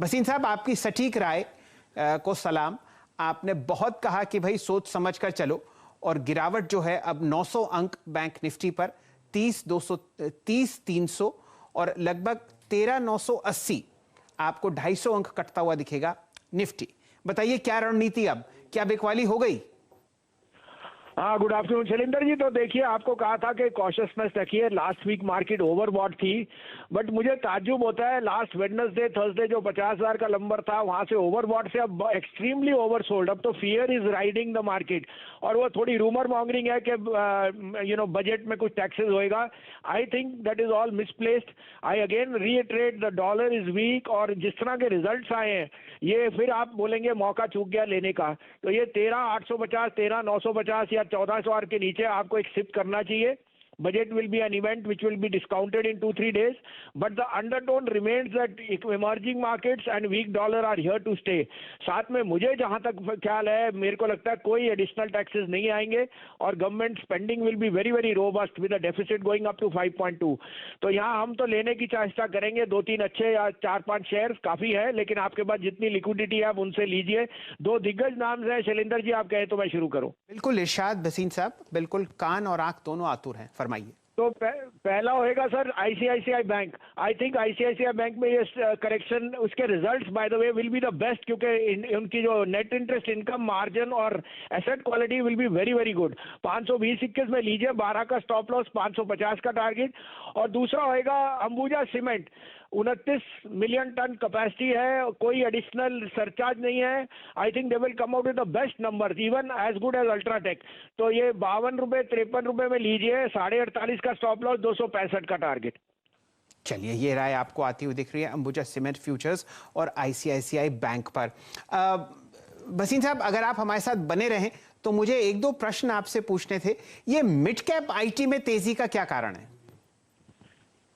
भसीन साहब, आपकी सटीक राय को सलाम। आपने बहुत कहा कि भाई सोच समझ कर चलो, और गिरावट जो है अब 900 अंक बैंक निफ्टी पर 30,300 और लगभग 13,980, आपको 250 अंक कटता हुआ दिखेगा निफ्टी। बताइए क्या रणनीति, अब क्या बिकवाली हो गई? हाँ, गुड आफ्टरनून शैलेंद्र जी। तो देखिए, आपको कहा था कि कॉशियसनेस रखिए। लास्ट वीक मार्केट ओवरबॉट थी, बट मुझे ताज्जुब होता है, लास्ट वेडनेसडे थर्सडे जो 50,000 का नंबर था, वहां से ओवरबॉट से अब एक्सट्रीमली ओवरसोल्ड। अब तो fear is riding the market, और वो थोड़ी रूमर मॉन्गरिंग है कि बजट में कुछ टैक्सेस होएगा। I think that is all misplaced. I again reiterate, the dollar is weak, और जिस तरह के रिजल्ट्स आए हैं, ये फिर आप बोलेंगे मौका चूक गया लेने का। तो ये 13,850, 13,950 या 1400 के नीचे आपको एक शिफ्ट करना चाहिए। Budget will be an event which will be discounted in 2-3 days, but the undertone remains that emerging markets and weak dollar are here to stay. साथ में मुझे जहां तक ख्याल है, मेरे को लगता है कोई एडिशनल टैक्सेस नहीं आएंगे, और government spending will be very very robust with a deficit going up to 5.2। तो यहाँ हम तो लेने की चेष्टा करेंगे। 2-3 अच्छे या 4-5 शेयर काफी है, लेकिन आपके पास जितनी लिक्विडिटी है आप उनसे लीजिए। 2 दिग्गज नाम है शैलेंद्र जी, आप कहें तो मैं शुरू करूं। बिल्कुल इरशाद भसीन साहब, बिल्कुल कान और आंख दोनों आतुर हैं, फरमाइए। तो पहला होएगा sir ICICI bank. I think ICICI bank में ये करेक्शन, उसके results by the way will be the best, क्योंकि उनकी जो नेट इंटरेस्ट इनकम मार्जिन और asset quality will be very very good. 520-21 में लीजिए, 12 का स्टॉप लॉस, 550 का टारगेट। और दूसरा होएगा Ambuja cement. 29 million ton capacity है, कोई एडिशनल सरचार्ज नहीं है। I think they will come out with the best numbers, even as good as UltraTech. तो ये 52 रुपए 53 रुपए में लीजिए, 48.5 का स्टॉप लॉस, 265 का टारगेट। चलिए, ये राय आपको आती हुई दिख रही है अंबुजा सीमेंट फ्यूचर्स और आईसीआईसीआई बैंक पर। भसीन साहब, अगर आप हमारे साथ बने रहें तो मुझे 1-2 प्रश्न आपसे पूछने थे। ये मिड कैप आईटी में तेजी का क्या कारण है?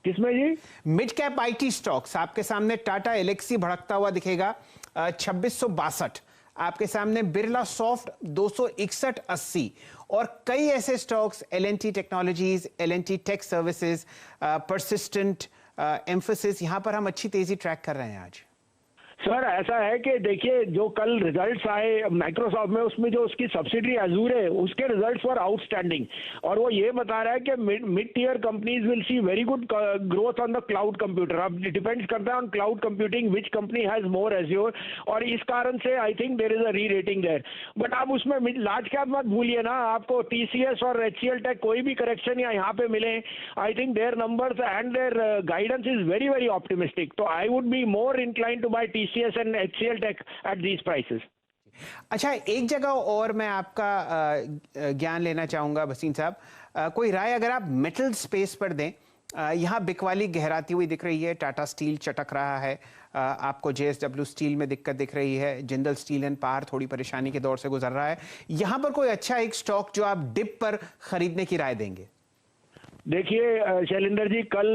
किसमें जी? Mid cap IT stocks. आपके सामने टाटा एलेक्सी भड़कता हुआ दिखेगा 2662, आपके सामने बिरला सॉफ्ट 261.80, और कई ऐसे stocks, L&T technologies, L&T tech services, Persistent, Mphasis, यहां पर हम अच्छी तेजी ट्रैक कर रहे हैं आज। सर ऐसा है कि देखिए, जो कल रिजल्ट्स आए माइक्रोसॉफ्ट में, उसमें जो उसकी सब्सिडरी अजूर है, उसके रिजल्ट्स वर आउटस्टैंडिंग, और वो ये बता रहा है कि mid tier companies will see very good growth on the cloud computer. अब डिपेंड्स करता है on cloud computing which company has more Azure, और इस कारण से I think there is a re rating there. But आप उसमें लार्ज कैप मत भूलिए ना, आपको टीसीएस और एचसीएल टेक कोई भी करेक्शन या यहाँ पे मिले, I think their numbers and their guidance is very very optimistic. तो I would be more inclined to buy TCS and HCL Tech at these prices. अच्छा, एक जगह और मैं आपका ज्ञान लेना चाहूंगा भसीन साहब। कोई राय अगर आप मेटल स्पेस पर दें, यहाँ बिकवाली गहराती हुई दिख रही है, टाटा स्टील चटक रहा है, आपको जेएसडब्ल्यू स्टील में दिक्कत दिख रही है, जिंदल स्टील एंड पावर थोड़ी परेशानी के दौर से गुजर रहा है। यहाँ पर कोई अच्छा एक स्टॉक जो आप डिप पर खरीदने की राय देंगे? देखिए शैलेंद्र जी, कल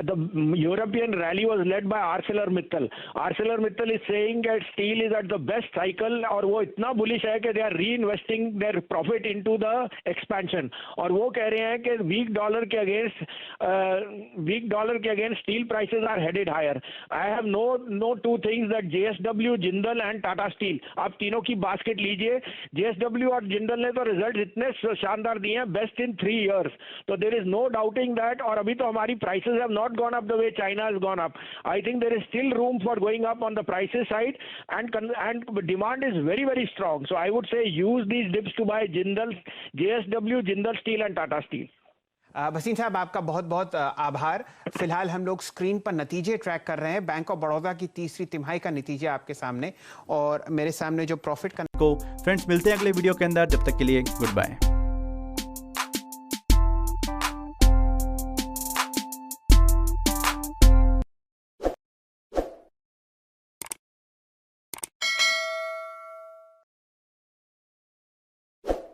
the European rally was led by Arcelor Mittal. Arcelor Mittal is saying that steel is at the best cycle, और वो इतना बुलिश है कि they are reinvesting their profit into the expansion. और वो कह रहे हैं कि वीक डॉलर के against steel prices are headed higher. I have no two things that JSW, Jindal and Tata steel, आप तीनों की बास्केट लीजिए। जेएसडब्ल्यू और जिंदल ने तो रिजल्ट इतने शानदार दिए हैं, बेस्ट इन 3 years, तो there is no doubting that। और अभी तो हमारी prices have not gone up the way China has gone up. I think there is still room for going up on the prices side, and demand is very very strong. So I would say use these dips to buy Jindal, JSW, Jindal Steel and Tata Steel. Bhasin साहब, आपका बहुत बहुत आभार। फिलहाल हम लोग screen पर नतीजे ट्रैक कर रहे हैं। बैंक ऑफ बड़ौदा की तीसरी तिमाही का नतीजा आपके सामने, और मेरे सामने जो प्रॉफिट का फ्रेंड्स मिलते हैं अगले वीडियो के अंदर। जब तक के लिए गुड बाय।